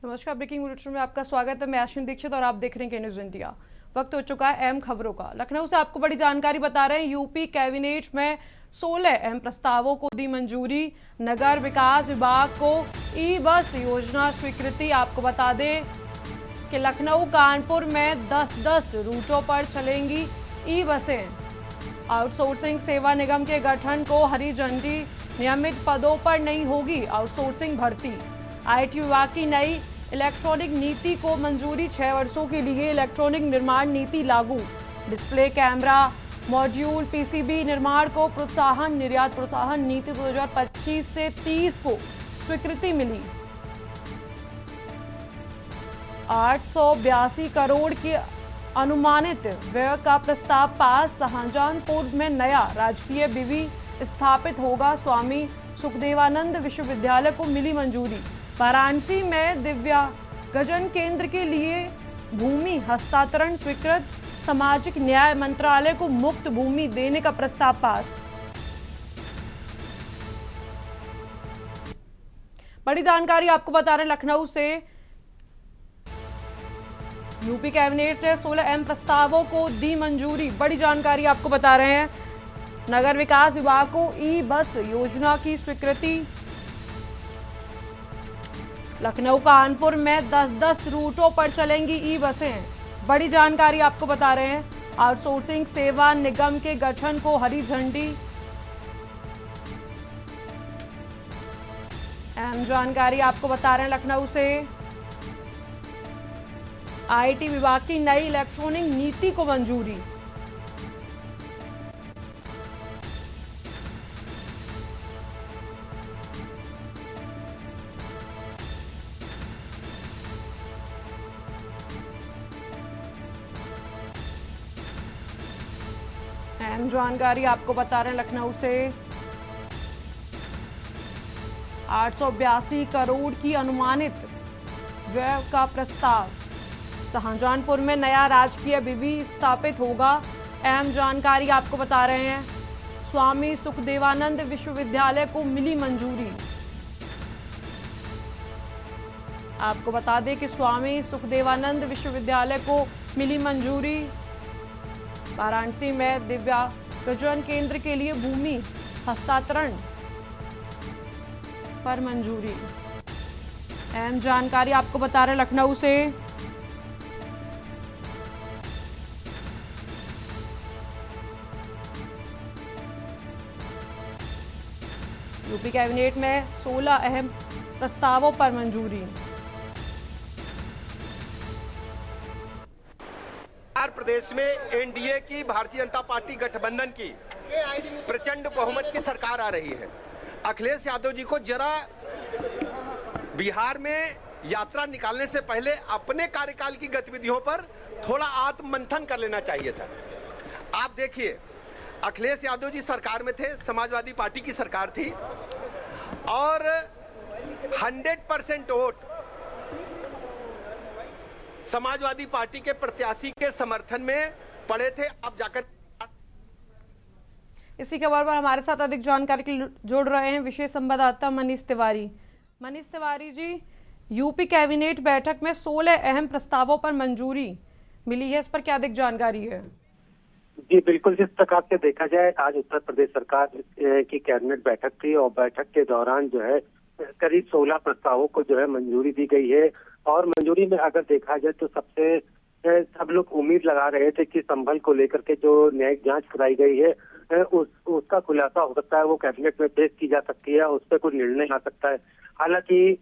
नमस्कार, breaking bulletin में आपका स्वागत है। मैं अश्विन दीक्षित और आप देख रहे हैं के न्यूज़ इंडिया। वक्त हो चुका है अहम खबरों का। लखनऊ से आपको बड़ी जानकारी बता रहे हैं। यूपी कैबिनेट में 16 अहम प्रस्तावों को दी मंजूरी। नगर विकास विभाग को ई बस योजना स्वीकृति। आपको बता दें कि लखनऊ कानपुर में 10-10 रूटों पर चलेंगी ई बसें। आउटसोर्सिंग सेवा निगम के गठन को हरी झंडी। नियमित पदों पर नहीं होगी आउटसोर्सिंग भर्ती। आईटी विभाग की नई इलेक्ट्रॉनिक नीति को मंजूरी। 6 वर्षों के लिए इलेक्ट्रॉनिक निर्माण नीति लागू। डिस्प्ले कैमरा मॉड्यूल पीसीबी निर्माण को प्रोत्साहन। निर्यात प्रोत्साहन नीति 2025 से 30 को स्वीकृति मिली। 882 करोड़ के अनुमानित व्यय का प्रस्ताव पास। शाहजहांपुर में नया राजकीय विवि स्थापित होगा। स्वामी सुखदेवानंद विश्वविद्यालय को मिली मंजूरी। वाराणसी में दिव्यांगजन केंद्र के लिए भूमि हस्तांतरण स्वीकृत। सामाजिक न्याय मंत्रालय को मुक्त भूमि देने का प्रस्ताव पास। बड़ी जानकारी आपको बता रहे हैं लखनऊ से। यूपी कैबिनेट ने 16 अहम प्रस्तावों को दी मंजूरी। बड़ी जानकारी आपको बता रहे हैं। नगर विकास विभाग को ई बस योजना की स्वीकृति। लखनऊ कानपुर में 10-10 रूटों पर चलेंगी ई बसें। बड़ी जानकारी आपको बता रहे हैं। आउटसोर्सिंग सेवा निगम के गठन को हरी झंडी। अहम जानकारी आपको बता रहे हैं लखनऊ से। आईटी विभाग की नई इलेक्ट्रॉनिक नीति को मंजूरी। अहम जानकारी आपको बता रहे हैं लखनऊ से। 882 करोड़ की अनुमानित व्यय का प्रस्ताव। शाहजहांपुर में नया राजकीय विवि स्थापित होगा। अहम जानकारी आपको बता रहे हैं। स्वामी सुखदेवानंद विश्वविद्यालय को मिली मंजूरी। आपको बता दें कि स्वामी सुखदेवानंद विश्वविद्यालय को मिली मंजूरी। वाराणसी में दिव्यांगजन केंद्र के लिए भूमि हस्तांतरण पर मंजूरी। अहम जानकारी आपको बता रहे हैं लखनऊ से। यूपी कैबिनेट में 16 अहम प्रस्तावों पर मंजूरी। प्रदेश में एनडीए की भारतीय जनता पार्टी गठबंधन की प्रचंड बहुमत की सरकार आ रही है। अखिलेश यादव जी को जरा बिहार में यात्रा निकालने से पहले अपने कार्यकाल की गतिविधियों पर थोड़ा आत्ममंथन कर लेना चाहिए था। आप देखिए, अखिलेश यादव जी सरकार में थे, समाजवादी पार्टी की सरकार थी और 100% वोट समाजवादी पार्टी के प्रत्याशी के समर्थन में पड़े थे। अब जाकर इसी खबर पर हमारे साथ अधिक जानकारी के लिए जुड़ रहे हैं विशेष संवाददाता मनीष तिवारी। मनीष तिवारी जी, यूपी कैबिनेट बैठक में 16 अहम प्रस्तावों पर मंजूरी मिली है, इस पर क्या अधिक जानकारी है? जी बिल्कुल, जिस प्रकार से देखा जाए आज उत्तर प्रदेश सरकार की कैबिनेट बैठक थी और बैठक के दौरान जो है करीब 16 प्रस्तावों को जो है मंजूरी दी गई है। और मंजूरी में अगर देखा जाए तो सब लोग उम्मीद लगा रहे थे कि संभल को लेकर के जो न्यायिक जांच कराई गई है उसका खुलासा हो सकता है, वो कैबिनेट में पेश की जा सकती है, उस पर कोई निर्णय आ सकता है। हालांकि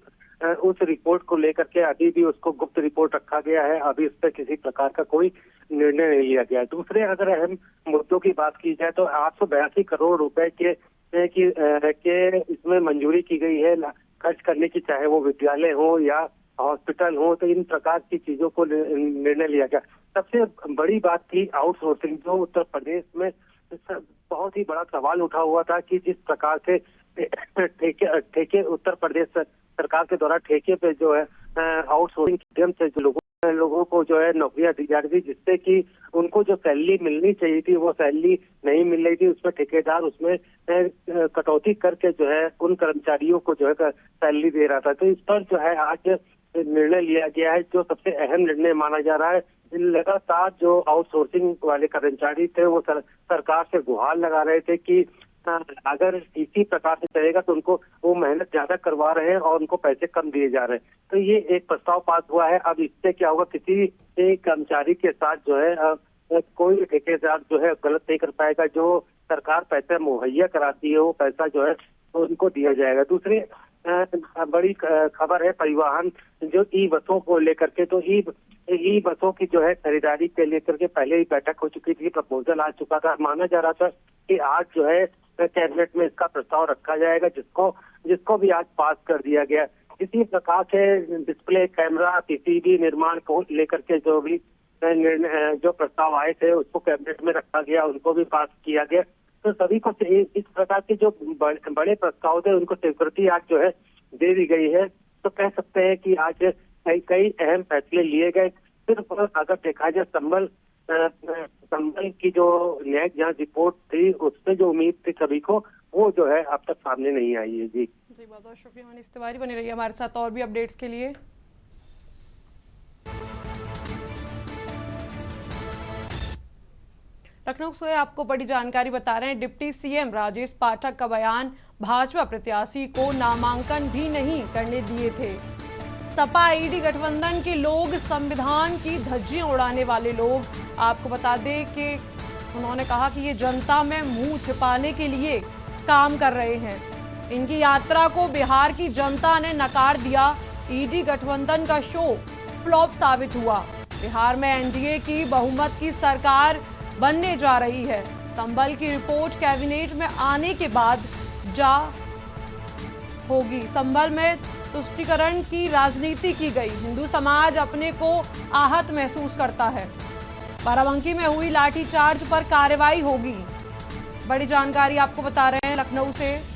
उस रिपोर्ट को लेकर के अभी भी उसको गुप्त रिपोर्ट रखा गया है। अभी उस पर किसी प्रकार का कोई निर्णय नहीं लिया गया है। दूसरे अगर अहम मुद्दों की बात की जाए तो 882 करोड़ रुपए के इसमें मंजूरी की गई है खर्च करने की, चाहे वो विद्यालय हो या हॉस्पिटल हो, तो इन प्रकार की चीजों को निर्णय लिया गया। सबसे बड़ी बात थी आउटसोर्सिंग, जो उत्तर प्रदेश में बहुत ही बड़ा सवाल उठा हुआ था कि जिस प्रकार से ठेके उत्तर प्रदेश सरकार के द्वारा ठेके पे जो है आउटसोर्सिंग के माध्यम से जो लोगों को जो है नौकरियां दी जा रही थी, जिससे कि उनको जो सैलरी मिलनी चाहिए थी वो सैलरी नहीं मिल रही थी। उसमें ठेकेदार उसमें कटौती करके जो है उन कर्मचारियों को जो है सैलरी दे रहा था। तो इस पर जो है आज निर्णय लिया गया है, जो सबसे अहम निर्णय माना जा रहा है। लगातार जो आउटसोर्सिंग वाले कर्मचारी थे वो सरकार से गुहार लगा रहे थे कि अगर इसी प्रकार से चलेगा तो उनको वो मेहनत ज्यादा करवा रहे हैं और उनको पैसे कम दिए जा रहे हैं। तो ये एक प्रस्ताव पास हुआ है। अब इससे क्या होगा, किसी एक कर्मचारी के साथ जो है कोई भी ठेकेदार जो है गलत नहीं कर पाएगा। जो सरकार पैसा मुहैया कराती है वो पैसा जो है तो उनको दिया जाएगा। दूसरी बड़ी खबर है परिवहन जो ई बसों को लेकर के। तो ई बसों की जो है खरीदारी के लेकर के पहले ही बैठक हो चुकी थी, प्रपोजल आ चुका था। माना जा रहा था कि आज जो है कैबिनेट में इसका प्रस्ताव रखा जाएगा, जिसको भी आज पास कर दिया गया। इसी प्रकार से डिस्प्ले कैमरा पीसीबी निर्माण को लेकर के जो भी जो प्रस्ताव आए थे उसको कैबिनेट में रखा गया, उनको भी पास किया गया। तो सभी को इस प्रकार के जो बड़े प्रस्ताव थे उनको स्वीकृति आज जो है दे दी गई है। तो कह सकते हैं कि आज कई अहम फैसले लिए गए। सिर्फ अगर देखा जाए संबल की जो न्यायिक जांच रिपोर्ट थी उसमें जो उम्मीद थी सभी को, वो जो है अब तक सामने नहीं आई है। जी बहुत बहुत शुक्रिया मनीष तिवारी, बने रहिए हमारे साथ और भी अपडेट्स के लिए। लखनऊ से आपको बड़ी जानकारी बता रहे हैं। डिप्टी सीएम राजेश पाठक का बयान, भाजपा प्रत्याशी को नामांकन भी नहीं करने दिए थे। सपा ईडी गठबंधन के लोग, संविधान की धज्जियां उड़ाने वाले लोग। आपको बता दें कि उन्होंने कहा कि ये जनता में मुंह छिपाने के लिए काम कर रहे हैं। इनकी यात्रा को बिहार की जनता ने नकार दिया। ईडी गठबंधन का शो फ्लॉप साबित हुआ। बिहार में एनडीए की बहुमत की सरकार बनने जा रही है। संबल की रिपोर्ट कैबिनेट में आने के बाद जा होगी। संबल में तुष्टीकरण की राजनीति की गई। हिंदू समाज अपने को आहत महसूस करता है। बाराबंकी में हुई लाठीचार्ज पर कार्रवाई होगी। बड़ी जानकारी आपको बता रहे हैं लखनऊ से।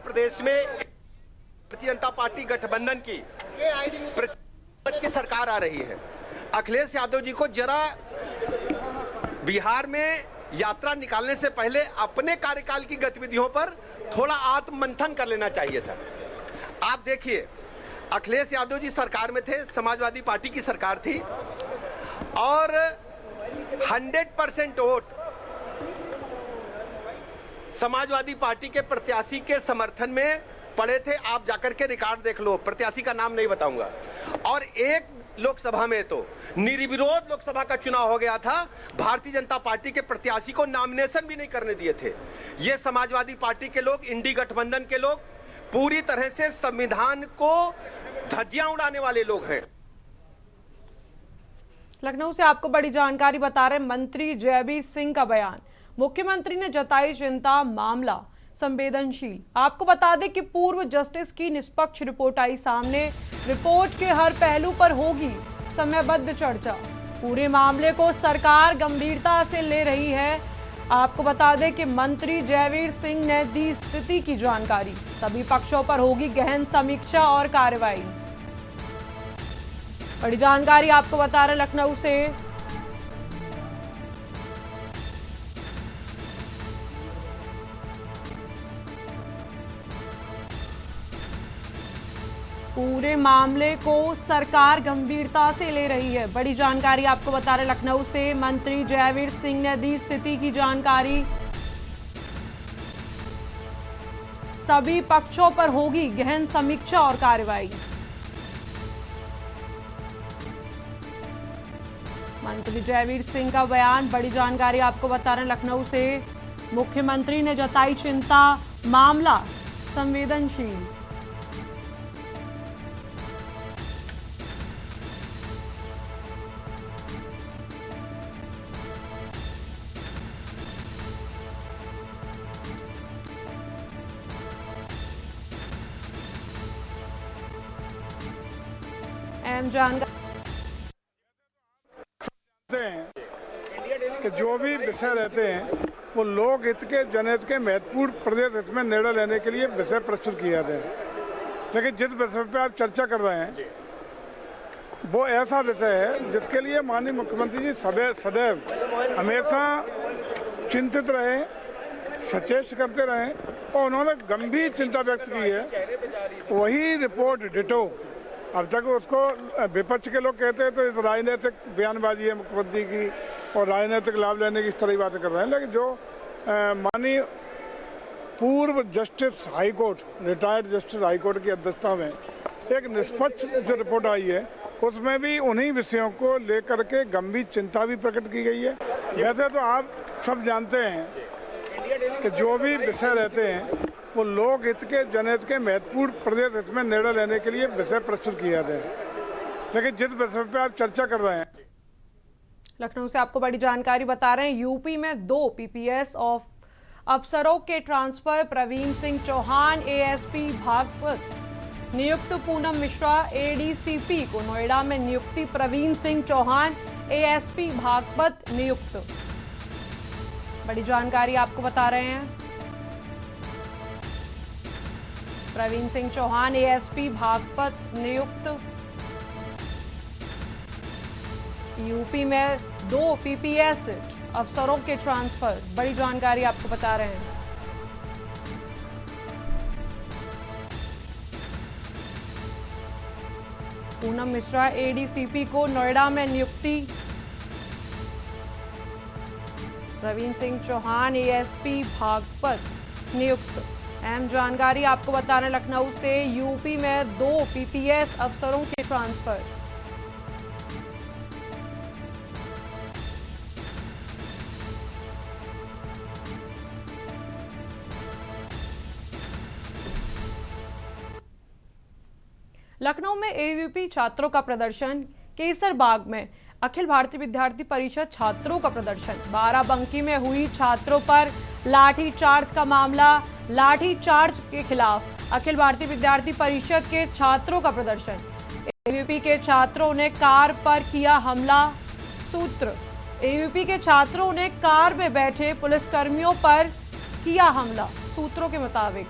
प्रदेश में भारतीय जनता पार्टी गठबंधन की सरकार आ रही है। अखिलेश यादव जी को जरा बिहार में यात्रा निकालने से पहले अपने कार्यकाल की गतिविधियों पर थोड़ा आत्ममंथन कर लेना चाहिए था। आप देखिए, अखिलेश यादव जी सरकार में थे, समाजवादी पार्टी की सरकार थी और 100% वोट समाजवादी पार्टी के प्रत्याशी के समर्थन में पड़े थे। आप जाकर के रिकॉर्ड देख लो, प्रत्याशी का नाम नहीं बताऊंगा। और एक लोकसभा में तो निर्विरोध लोकसभा का चुनाव हो गया था। भारतीय जनता पार्टी के प्रत्याशी को नॉमिनेशन भी नहीं करने दिए थे। ये समाजवादी पार्टी के लोग, इंडी गठबंधन के लोग पूरी तरह से संविधान को धज्जियां उड़ाने वाले लोग हैं। लखनऊ से आपको बड़ी जानकारी बता रहे मंत्री जयवीर सिंह का बयान। मुख्यमंत्री ने जताई चिंता, मामला संवेदनशील। आपको बता दें कि पूर्व जस्टिस की निष्पक्ष रिपोर्ट आई सामने। रिपोर्ट के हर पहलू पर होगी समयबद्ध चर्चा। पूरे मामले को सरकार गंभीरता से ले रही है। आपको बता दें कि मंत्री जयवीर सिंह ने दी स्थिति की जानकारी। सभी पक्षों पर होगी गहन समीक्षा और कार्रवाई। बड़ी जानकारी आपको बता रहे लखनऊ से। पूरे मामले को सरकार गंभीरता से ले रही है। बड़ी जानकारी आपको बता रहे लखनऊ से मंत्री जयवीर सिंह ने दी स्थिति की जानकारी। सभी पक्षों पर होगी गहन समीक्षा और कार्रवाई। मंत्री जयवीर सिंह का बयान, बड़ी जानकारी आपको बता रहे लखनऊ से। मुख्यमंत्री ने जताई चिंता, मामला संवेदनशील। कि जो भी विषय रहते हैं वो लोक हित के, जनहित के, महत्वपूर्ण प्रदेश हित में निर्णय लेने के लिए विषय प्रस्तुत किए जाते हैं। लेकिन जिस विषय पर आप चर्चा कर रहे हैं वो ऐसा विषय है जिसके लिए माननीय मुख्यमंत्री जी सदैव हमेशा चिंतित रहे, सचेत करते रहे और उन्होंने गंभीर चिंता व्यक्त की है। वही रिपोर्ट डिटो अब तक उसको विपक्ष के लोग कहते हैं तो इस राजनीतिक बयानबाजी है मुख्यमंत्री की और राजनीतिक लाभ लेने की इस तरह की बातें कर रहे हैं, लेकिन जो माननीय पूर्व justice high court, retired justice high court की अध्यक्षता में एक निष्पक्ष जो रिपोर्ट आई है उसमें भी उन्हीं विषयों को लेकर के गंभीर चिंता भी प्रकट की गई है। वैसे तो आप सब जानते हैं कि जो भी विषय रहते हैं वो लोक हित के, जनहित के, महत्वपूर्ण प्रदेश हित में निर्णय लेने के लिए विषय प्रस्तुत किए जाते हैं, लेकिन जिस विषय पर आप चर्चा कर रहे हैं। लखनऊ से आपको बड़ी जानकारी बता रहे हैं, यूपी में 2 पीपीएस ऑफ अफसरों के ट्रांसफर। प्रवीण सिंह चौहान एएसपी भागपत नियुक्त, पूनम मिश्रा एडीसीपी को नोएडा में नियुक्ति। प्रवीण सिंह चौहान एएसपी भागपत नियुक्त। बड़ी जानकारी आपको बता रहे हैं, प्रवीण सिंह चौहान एएसपी भागपत नियुक्त। यूपी में 2 पीपीएस अफसरों के ट्रांसफर। बड़ी जानकारी आपको बता रहे हैं। पूनम मिश्रा एडीसीपी को नोएडा में नियुक्ति। प्रवीण सिंह चौहान एएसपी भागपत नियुक्त। अहम जानकारी आपको बता रहे हैं, लखनऊ से यूपी में 2 पीपीएस अफसरों के ट्रांसफर। लखनऊ में एबीवीपी छात्रों का प्रदर्शन। केसर बाग में अखिल भारतीय विद्यार्थी परिषद छात्रों का प्रदर्शन। बाराबंकी में हुई छात्रों पर लाठीचार्ज का मामला। लाठीचार्ज के खिलाफ अखिल भारतीय विद्यार्थी परिषद के छात्रों का प्रदर्शन। एबीवीपी के छात्रों ने कार पर किया हमला। सूत्र, एबीवीपी के छात्रों ने कार में बैठे पुलिसकर्मियों पर किया हमला। सूत्रों के मुताबिक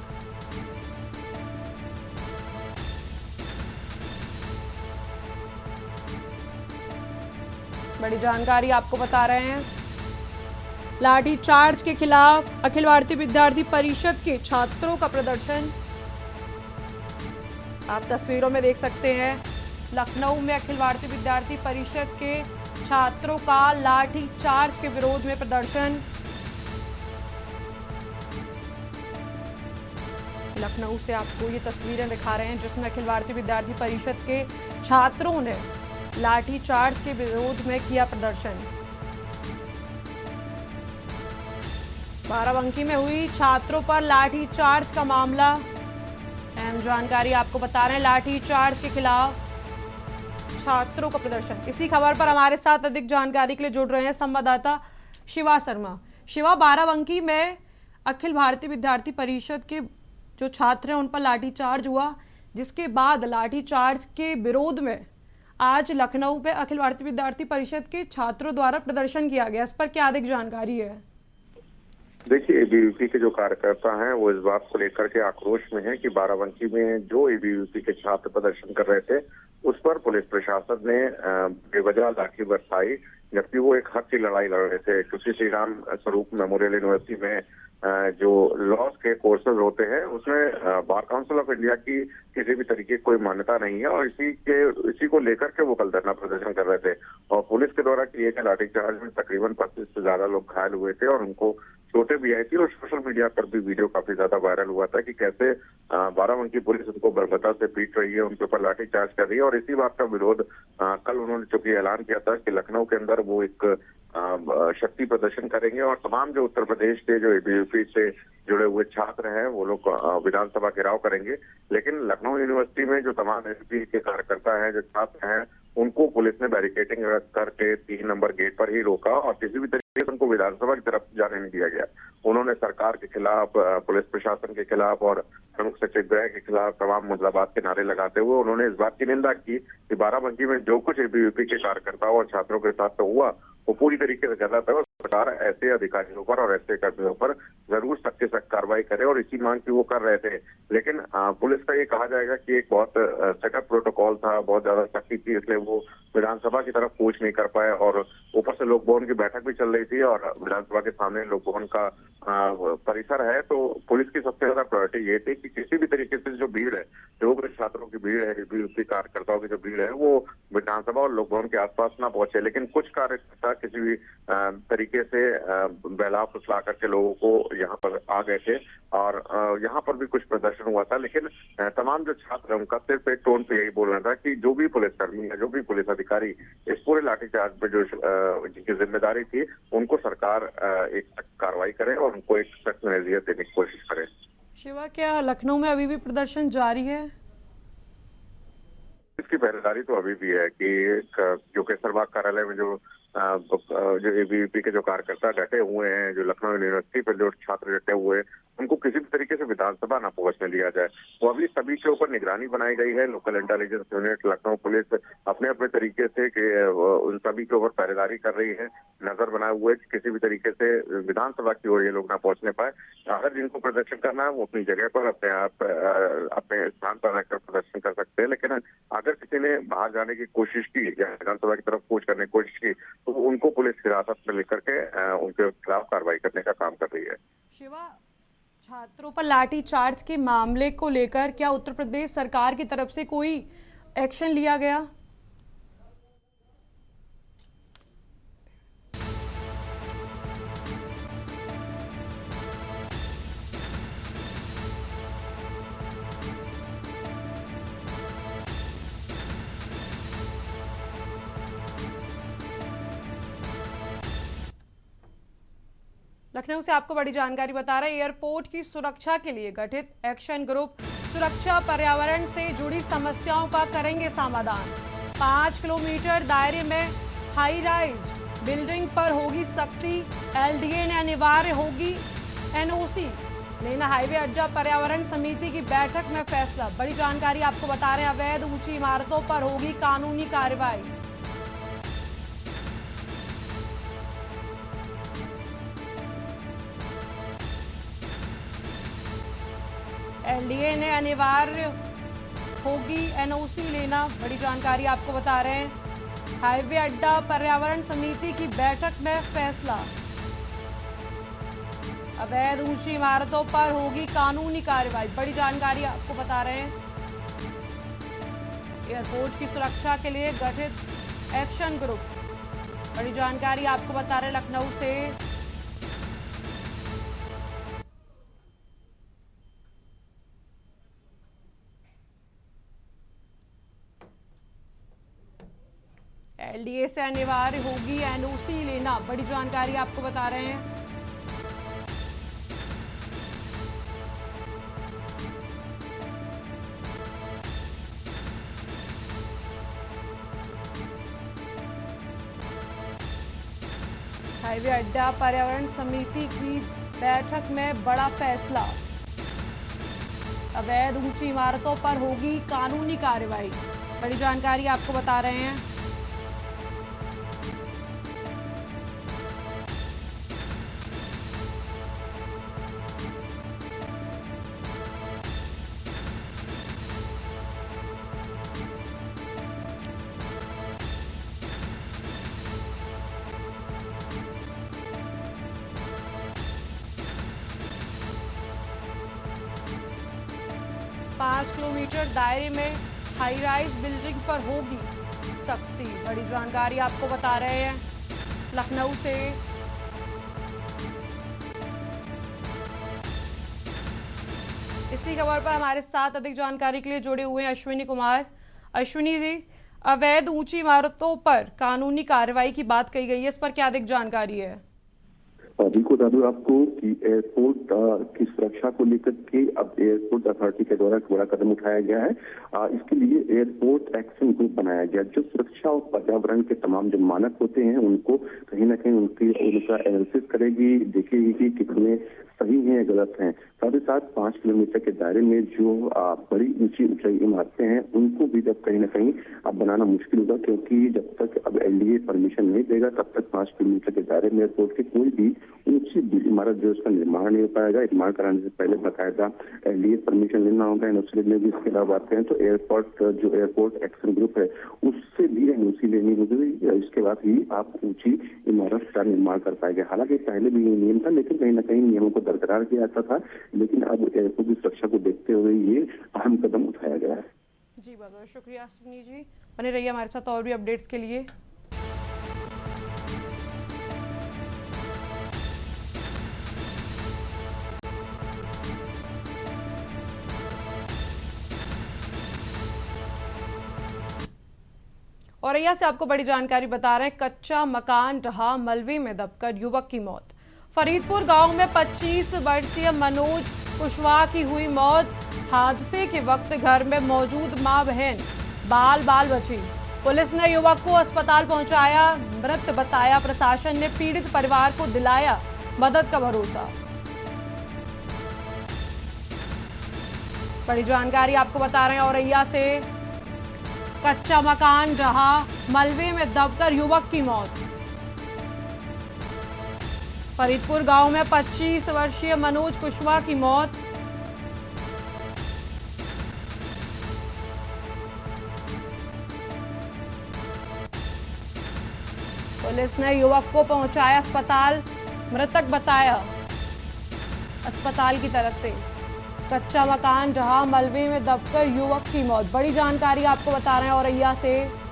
बड़ी जानकारी आपको बता रहे हैं, लाठीचार्ज के खिलाफ अखिल भारतीय विद्यार्थी परिषद के छात्रों का प्रदर्शन। आप तस्वीरों में देख सकते हैं, लखनऊ में अखिल भारतीय विद्यार्थी परिषद के छात्रों का लाठीचार्ज के विरोध में प्रदर्शन। लखनऊ से आपको ये तस्वीरें दिखा रहे हैं जिसमें अखिल भारतीय विद्यार्थी परिषद के छात्रों ने लाठीचार्ज के विरोध में किया प्रदर्शन। बाराबंकी में हुई छात्रों पर लाठीचार्ज का मामला। अहम जानकारी आपको बता रहे हैं, लाठीचार्ज के खिलाफ छात्रों का प्रदर्शन। इसी खबर पर हमारे साथ अधिक जानकारी के लिए जुड़ रहे हैं संवाददाता शिवा शर्मा। शिवा, बाराबंकी में अखिल भारतीय विद्यार्थी परिषद के जो छात्र हैं उन पर लाठीचार्ज हुआ, जिसके बाद लाठीचार्ज के विरोध में आज लखनऊ पे अखिल भारतीय विद्यार्थी परिषद के छात्रों द्वारा प्रदर्शन किया गया। इस पर क्या अधिक जानकारी है? देखिए, एबीवीपी के जो कार्यकर्ता हैं वो इस बात को लेकर के आक्रोश में हैं कि बाराबंकी में जो एबीवीपी के छात्र प्रदर्शन कर रहे थे उस पर पुलिस प्रशासन ने बेवजह लाठी बरसाई, जबकि वो एक हक की लड़ाई लड़ रहे थे। क्योंकि श्री राम स्वरूप मेमोरियल यूनिवर्सिटी में जो लॉज के कोर्सेज होते हैं उसमें बार काउंसिल ऑफ इंडिया की किसी भी तरीके की कोई मान्यता नहीं है और इसी को लेकर के वो कल धरना प्रदर्शन कर रहे थे। और पुलिस के द्वारा किए गए लाठीचार्ज में तकरीबन 25 से ज्यादा लोग घायल हुए थे और उनको चोटें भी आई थी। और सोशल मीडिया पर भी वीडियो काफी ज्यादा वायरल हुआ था कि कैसे बाराबंकी पुलिस उनको बर्बरता से पीट रही है, उनके ऊपर लाठीचार्ज कर रही है। और इसी बात का विरोध कल उन्होंने चूंकि ऐलान किया था कि लखनऊ के अंदर वो एक शक्ति प्रदर्शन करेंगे और तमाम जो उत्तर प्रदेश के जो एबीवीपी से जुड़े हुए छात्र हैं वो लोग विधानसभा घेराव करेंगे। लेकिन लखनऊ यूनिवर्सिटी में जो तमाम एबीवीपी के कार्यकर्ता हैं, जो छात्र हैं, उनको पुलिस ने बैरिकेडिंग करके 3 नंबर गेट पर ही रोका और किसी भी तरीके से उनको विधानसभा की तरफ जाने नहीं दिया गया। उन्होंने सरकार के खिलाफ, पुलिस प्रशासन के खिलाफ और प्रमुख सचिव गृह के खिलाफ तमाम मुद्दाबात के नारे लगाते हुए उन्होंने इस बात की निंदा की कि बाराबंकी में जो कुछ एबीवीपी के कार्यकर्ताओं और छात्रों के साथ हुआ वो पूरी तरीके से गलत है। सरकार ऐसे अधिकारियों पर और ऐसे कर्मियों पर जरूर सख्त से सख्त कार्रवाई करे, और इसी मांग की वो कर रहे थे। लेकिन पुलिस का ये कहा जाएगा कि एक बहुत सेटअप प्रोटोकॉल था, बहुत ज्यादा सख्ती थी, इसलिए वो विधानसभा की तरफ कूच नहीं कर पाए। और ऊपर से लोक भवन की बैठक भी चल रही थी और विधानसभा के सामने लोक भवन का परिसर है, तो पुलिस की सबसे ज्यादा प्रायोरिटी ये थी कि किसी भी तरीके से जो भीड़ है, जो भी छात्रों की भीड़ है, एबीवीपी कार्यकर्ताओं की जो भीड़ है, वो विधानसभा और लोक भवन के आसपास ना पहुंचे। लेकिन कुछ कार्यकर्ता किसी भी तरीके से बहलाव फुसला करके लोगों को यहाँ पर आ गए थे, और यहाँ पर भी कुछ प्रदर्शन हुआ था। लेकिन तमाम जो छात्र हैं उनका सिर्फ एक टोन पे यही बोलना था कि जो भी पुलिसकर्मी है, जो भी पुलिस अधिकारी इस पूरे लाठीचार्ज पे जो जिनकी जिम्मेदारी थी, उनको सरकार एक सख्त कार्रवाई करे और उनको एक सख्त नसीहत देने की कोशिश करे। शिवा, क्या लखनऊ में अभी भी प्रदर्शन जारी है? इसकी पहरेदारी तो अभी भी है कि जो केसरबाग कार्यालय में जो एबीवीपी के जो कार्यकर्ता डटे हुए हैं, जो लखनऊ यूनिवर्सिटी पर जो छात्र डटे हुए हैं, उनको किसी भी तरीके से विधानसभा ना पहुंचने दिया जाए। वो अभी सभी के ऊपर निगरानी बनाई गई है। Local intelligence unit, Lucknow police अपने अपने तरीके से उन सभी के ऊपर पहरेदारी कर रही है, नजर बनाए हुए कि किसी भी तरीके से विधानसभा की ओर ये लोग ना पहुंचने पाए। अगर जिनको प्रदर्शन करना है वो अपनी जगह पर अपने स्थान पर रहकर प्रदर्शन कर सकते हैं, लेकिन अगर किसी ने बाहर जाने की कोशिश की या विधानसभा की तरफ कूच करने की कोशिश की तो उनको पुलिस हिरासत में लेकर के उनके खिलाफ कार्रवाई करने का काम कर रही है। शिवा, छात्रों पर लाठी चार्ज के मामले को लेकर क्या उत्तर प्रदेश सरकार की तरफ से कोई एक्शन लिया गया? लखनऊ से आपको बड़ी जानकारी बता रहे हैं, एयरपोर्ट की सुरक्षा के लिए गठित एक्शन ग्रुप सुरक्षा पर्यावरण से जुड़ी समस्याओं का करेंगे समाधान। 5 किलोमीटर दायरे में हाई राइज बिल्डिंग पर होगी सख्ती, एलडीए ने अनिवार्य होगी एनओसी लेना। हाईवे अड्डा पर्यावरण समिति की बैठक में फैसला। बड़ी जानकारी आपको बता रहे हैं, अवैध ऊंची इमारतों पर होगी कानूनी कार्रवाई। एलडीए ने अनिवार्य होगी एनओसी लेना। बड़ी जानकारी आपको बता रहे हैं, हाईवे अड्डा पर्यावरण समिति की बैठक में फैसला। अवैध ऊंची इमारतों पर होगी कानूनी कार्रवाई। बड़ी जानकारी आपको बता रहे हैं, एयरपोर्ट की सुरक्षा के लिए गठित एक्शन ग्रुप। बड़ी जानकारी आपको बता रहे हैं लखनऊ से। एलडीए से अनिवार्य होगी एनओसी लेना। बड़ी जानकारी आपको बता रहे हैं। हाईवे अड्डा पर्यावरण समिति की बैठक में बड़ा फैसला। अवैध ऊंची इमारतों पर होगी कानूनी कार्रवाई। बड़ी जानकारी आपको बता रहे हैं। पाँच किलोमीटर दायरे में हाई राइज बिल्डिंग पर होगी सख्ती। बड़ी जानकारी आपको बता रहे हैं लखनऊ से। इसी खबर पर हमारे साथ अधिक जानकारी के लिए जुड़े हुए हैं अश्विनी कुमार। अश्विनी जी, अवैध ऊंची इमारतों पर कानूनी कार्रवाई की बात कही गई है, इस पर क्या अधिक जानकारी है? अभी को बता दूं आपको कि एयरपोर्ट की सुरक्षा को लेकर के अब एयरपोर्ट अथॉरिटी के द्वारा एक बड़ा कदम उठाया गया है। इसके लिए एयरपोर्ट एक्शन ग्रुप बनाया गया, जो सुरक्षा और पर्यावरण के तमाम जो मानक होते हैं उनको कहीं ना कहीं उनका एनालिसिस करेगी, देखेगी कि कितने सही हैं या गलत हैं। साथ ही साथ 5 किलोमीटर के दायरे में जो बड़ी ऊंचाई इमारतें हैं उनको भी जब कहीं ना कहीं अब बनाना मुश्किल होगा, क्योंकि जब तक अब एलडीए परमिशन नहीं देगा तब तक 5 किलोमीटर के दायरे में एयरपोर्ट की कोई भी ऊंची इमारत जो उसका निर्माण नहीं हो पाएगा। निर्माण कराने से पहले बाकायदा एलडीए परमिशन लेना होगा, एनओसी लेने भी। इसके अलावा बात करें तो एयरपोर्ट एक्शन ग्रुप है उससे भी एनओसी लेनी होगी, इसके बाद ही आप ऊंची इमारत का निर्माण कर पाएंगे। हालांकि पहले भी ये नियम था, लेकिन कहीं ना कहीं नियमों को बरकरार किया जाता था, लेकिन अब एयरपोर्ट की सुरक्षा को देखते हुए ये अहम कदम उठाया गया है। जी बहुत बहुत शुक्रिया अश्विनी जी, बने रहिए हमारे साथ और भी अपडेट्स के लिए। औरैया से आपको बड़ी जानकारी बता रहे हैं, कच्चा मकान ढहा, मलबे में दबकर युवक की मौत। फरीदपुर गांव में 25 वर्षीय मनोज कुशवाहा की हुई मौत। हादसे के वक्त घर में मौजूद मां बहन बाल बची। पुलिस ने युवक को अस्पताल पहुंचाया, मृत बताया। प्रशासन ने पीड़ित परिवार को दिलाया मदद का भरोसा। बड़ी जानकारी आपको बता रहे हैं औरैया से, कच्चा मकान ढहा, मलबे में दबकर युवक की मौत। फरीदपुर गांव में 25 वर्षीय मनोज कुशवाहा की मौत। पुलिस ने युवक को पहुंचाया अस्पताल, मृतक बताया अस्पताल की तरफ से। कच्चा मकान ढहा, मलबे में दबकर युवक की मौत। बड़ी जानकारी आपको बता रहे हैं औरैया से।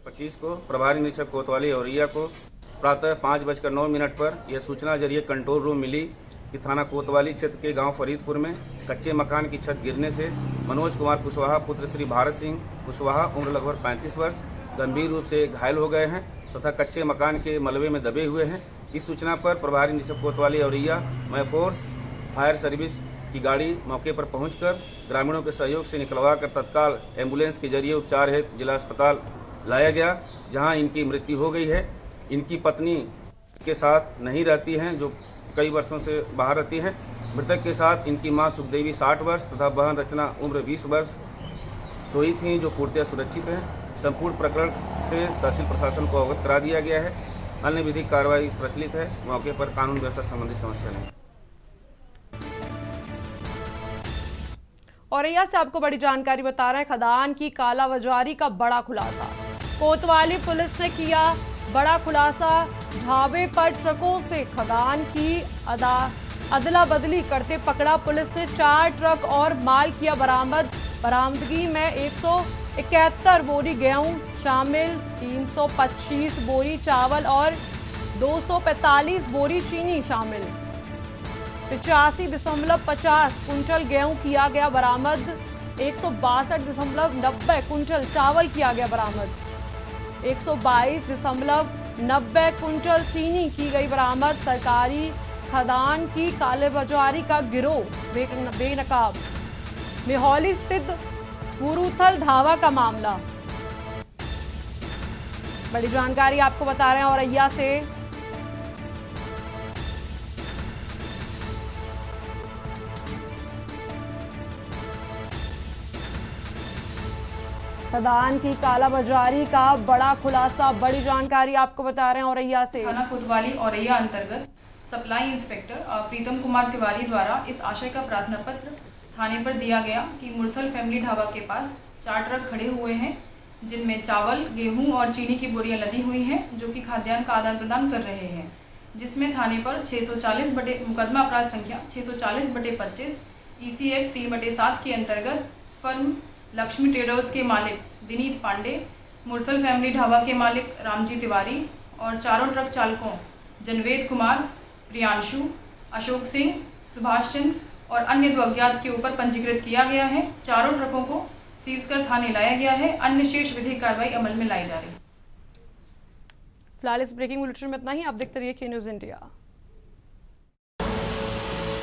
25 को प्रभारी निरीक्षक कोतवाली औरैया को प्रातः 5:09 पर यह सूचना जरिए कंट्रोल रूम मिली कि थाना कोतवाली क्षेत्र के गांव फरीदपुर में कच्चे मकान की छत गिरने से मनोज कुमार कुशवाहा पुत्र श्री भारत सिंह कुशवाहा उम्र लगभग 35 वर्ष गंभीर रूप से घायल हो गए हैं तथा कच्चे मकान के मलबे में दबे हुए हैं। इस सूचना पर प्रभारी निरीक्षक कोतवाली औरैया मय फोर्स फायर सर्विस की गाड़ी मौके पर पहुंचकर ग्रामीणों के सहयोग से निकलवाकर तत्काल एम्बुलेंस के जरिए उपचार हेतु जिला अस्पताल लाया गया, जहां इनकी मृत्यु हो गई है। इनकी पत्नी के साथ नहीं रहती हैं, जो कई वर्षों से बाहर रहती हैं। मृतक के साथ इनकी मां सुखदेवी 60 वर्ष तथा बहन रचना उम्र 20 वर्ष सोई थी, जो पूर्णतः सुरक्षित हैं। संपूर्ण प्रकरण से तहसील प्रशासन को अवगत करा दिया गया है। अन्य विधिक कार्रवाई प्रचलित है। मौके पर कानून व्यवस्था संबंधी समस्या नहीं। औरैया से आपको बड़ी जानकारी बता रहे हैं, खदान की कालाबाजारी का बड़ा खुलासा। कोतवाली पुलिस ने किया बड़ा खुलासा। ढाबे पर ट्रकों से खदान की अदला बदली करते पकड़ा पुलिस ने। 4 ट्रक और माल किया बरामद। बरामदगी में 171 बोरी गेहूं शामिल, 325 बोरी चावल और 245 बोरी चीनी शामिल। 85.50 कुंटल गेहूं किया गया बरामद। 162.90 कुंटल चावल किया गया बरामद। 122.90 कुंटल चीनी की गई बरामद। सरकारी खदान की कालेबाजारी का गिरोह बेनकाब। मेहौली स्थित मुरुथल ढाबा का मामला। बड़ी जानकारी आपको बता रहे हैं औरैया से। खदान की कालाबाजारी का बड़ा खुलासा। बड़ी जानकारी आपको बता रहे हैं औरैया से। थाना कोतवाली औरैया अंतर्गत सप्लाई इंस्पेक्टर प्रीतम कुमार तिवारी द्वारा इस आशय का प्रार्थना पत्र थाने पर दिया गया कि मुरथल फैमिली ढाबा के पास 4 ट्रक खड़े हुए हैं, जिनमें चावल, गेहूं और चीनी की बोरियां लदी हुई हैं, जो कि खाद्यान्न का आदान प्रदान कर रहे हैं, जिसमें थाने पर 640 बटे मुकदमा अपराध संख्या 640/25 EC एक्ट 3/7 के अंतर्गत फर्म लक्ष्मी ट्रेडर्स के मालिक विनीत पांडे, मुरथल फैमिली ढाबा के मालिक रामजी तिवारी और चारों ट्रक चालकों जनवेद कुमार, प्रियांशु, अशोक सिंह, सुभाष चंद्र और अन्य 2 अज्ञात के ऊपर पंजीकृत किया गया है। चारों ट्रकों को सीज कर थाने लाया गया है। अन्य शेष विधिक कार्रवाई अमल में लाई जा रही है। फिलहाल इस ब्रेकिंग बुलेटिन में इतना ही। आप देखते रहिए के न्यूज इंडिया।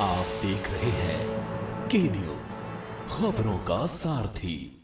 आप देख रहे हैं के न्यूज, खबरों का सारथी।